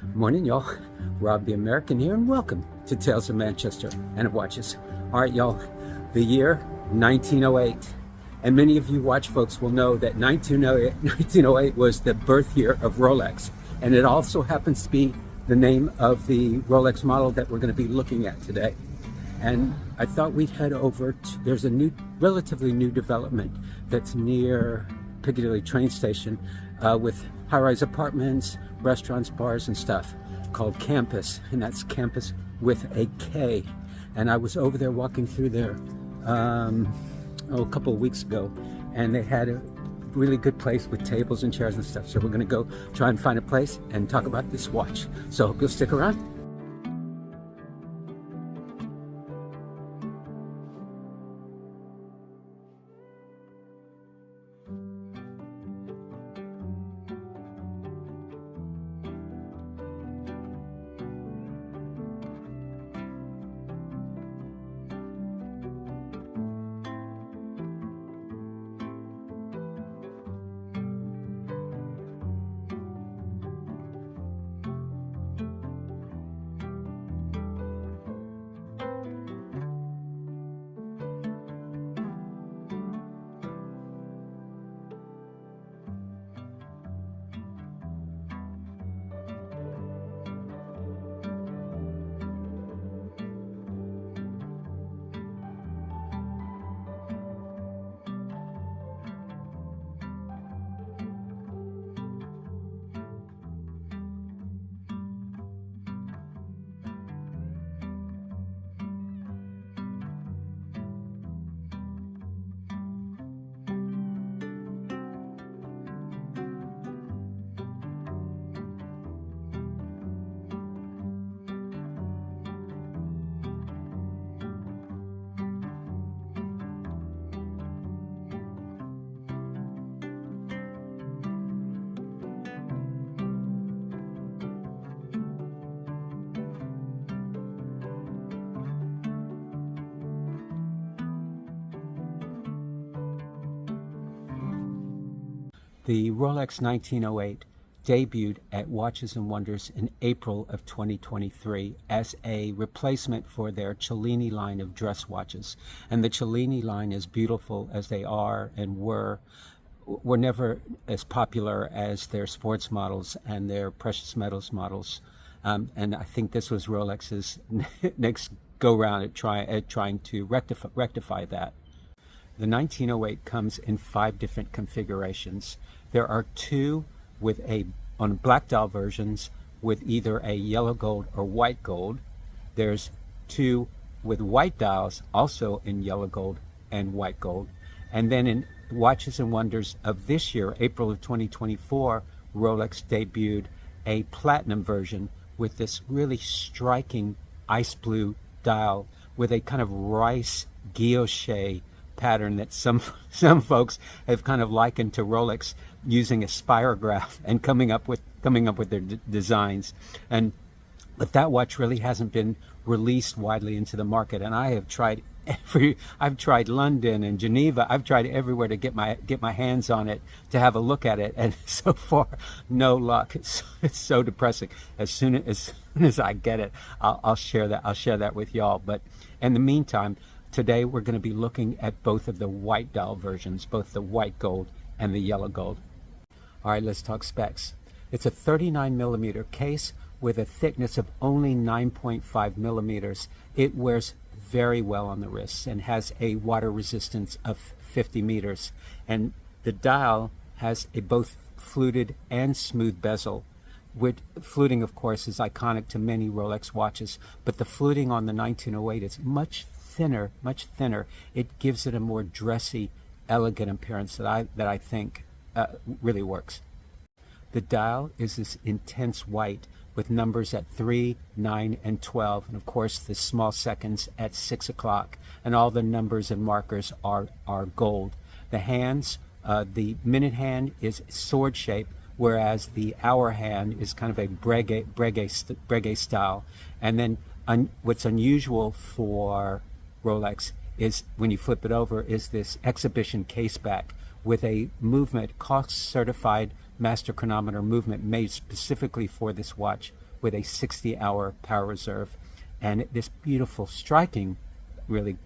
Morning, y'all. Rob the American here, and welcome to Tales of Manchester and of Watches. All right, y'all, the year 1908. And many of you watch folks will know that 1908 was the birth year of Rolex. And it also happens to be the name of the Rolex model that we're going to be looking at today. And I thought we'd head over to, there's a relatively new development that's near Piccadilly train station with high-rise apartments, restaurants, bars, and stuff, called Kampus, and that's Campus with a K. And I was over there walking through there a couple of weeks ago, and they had a really good place with tables and chairs and stuff. So we're going to go try and find a place and talk about this watch. So hope you'll stick around. The Rolex 1908 debuted at Watches and Wonders in April of 2023 as a replacement for their Cellini line of dress watches. And the Cellini line, as beautiful as they are and were never as popular as their sports models and their precious metals models. And I think this was Rolex's next go-round at trying to rectify that. The 1908 comes in 5 different configurations. There are 2 on black dial versions with either a yellow gold or white gold. There's 2 with white dials, also in yellow gold and white gold. And then in Watches and Wonders of this year, April of 2024, Rolex debuted a platinum version with this really striking ice blue dial with a kind of rice guilloche pattern that some folks have kind of likened to Rolex using a spirograph and coming up with their designs. But that watch really hasn't been released widely into the market, and I have tried I've tried London and Geneva. I've tried everywhere to get my hands on it, to have a look at it, and so far no luck. It's so depressing. As soon as I get it, I'll share that with y'all. But in the meantime, today we're going to be looking at both of the white dial versions, both the white gold and the yellow gold. All right, let's talk specs. It's a 39 millimeter case with a thickness of only 9.5 millimeters. It wears very well on the wrists and has a water resistance of 50 meters. And the dial has a both fluted and smooth bezel. Fluting, of course, is iconic to many Rolex watches, but the fluting on the 1908 is much thinner. It gives it a more dressy, elegant appearance that I think really works. The dial is this intense white with numbers at 3, 9, and 12, and of course the small seconds at 6 o'clock, and all the numbers and markers are gold. The hands, the minute hand is sword shape, whereas the hour hand is kind of a breguet style. And then what's unusual for Rolex is, when you flip it over, is this exhibition case back with a movement, cost certified master chronometer movement made specifically for this watch with a 60-hour power reserve, and this beautiful, striking, really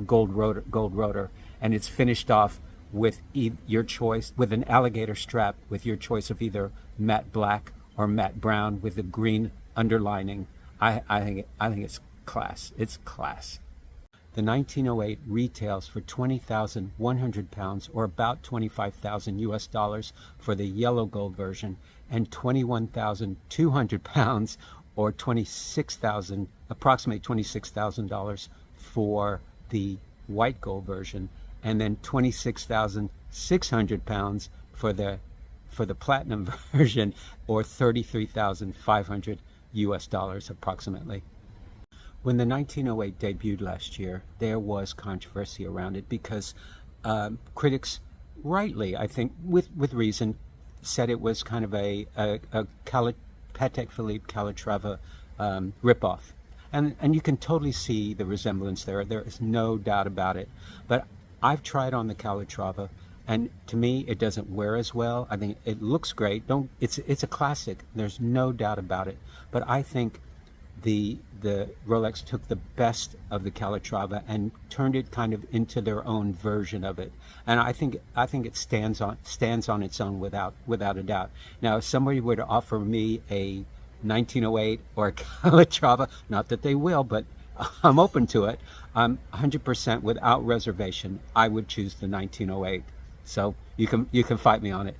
gold rotor, and it's finished off with your choice, with an alligator strap, with your choice of either matte black or matte brown with the green underlining. I think it's class. It's class. The 1908 retails for 20,100 pounds, or about 25,000 US dollars for the yellow gold version, and 21,200 pounds, or approximately $26,000 for the white gold version, and then 26,600 pounds for the platinum version, or 33,500 US dollars approximately. When the 1908 debuted last year, there was controversy around it because critics, rightly, I think, with reason, said it was kind of a Patek Philippe Calatrava ripoff. And you can totally see the resemblance there. There is no doubt about it. But I've tried on the Calatrava, and to me, it doesn't wear as well. I think it looks great. It's a classic. There's no doubt about it. But I think the Rolex took the best of the Calatrava and turned it kind of into their own version of it, and I think it stands on its own without a doubt. Now, if somebody were to offer me a 1908 or a Calatrava, not that they will, but I'm open to it, 100% without reservation, I would choose the 1908. So you can fight me on it.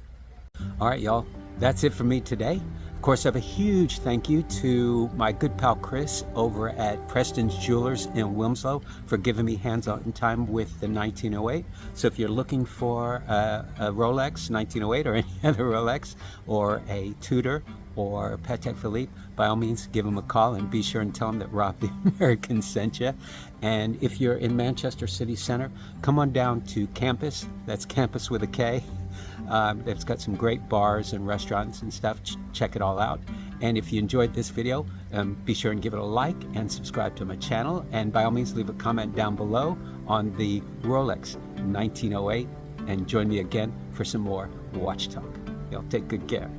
All right, y'all, that's it for me today. Of course, I have a huge thank you to my good pal Chris over at Preston's Jewelers in Wilmslow for giving me hands-on time with the 1908. So if you're looking for a Rolex 1908 or any other Rolex, or a Tudor or Patek Philippe, by all means give him a call and be sure and tell him that Rob the American sent you. And if you're in Manchester City Center, come on down to Kampus. That's Campus with a K. It's got some great bars and restaurants and stuff. Check it all out. And if you enjoyed this video, be sure and give it a like and subscribe to my channel. And by all means, leave a comment down below on the Rolex 1908. And join me again for some more watch talk. Y'all take good care.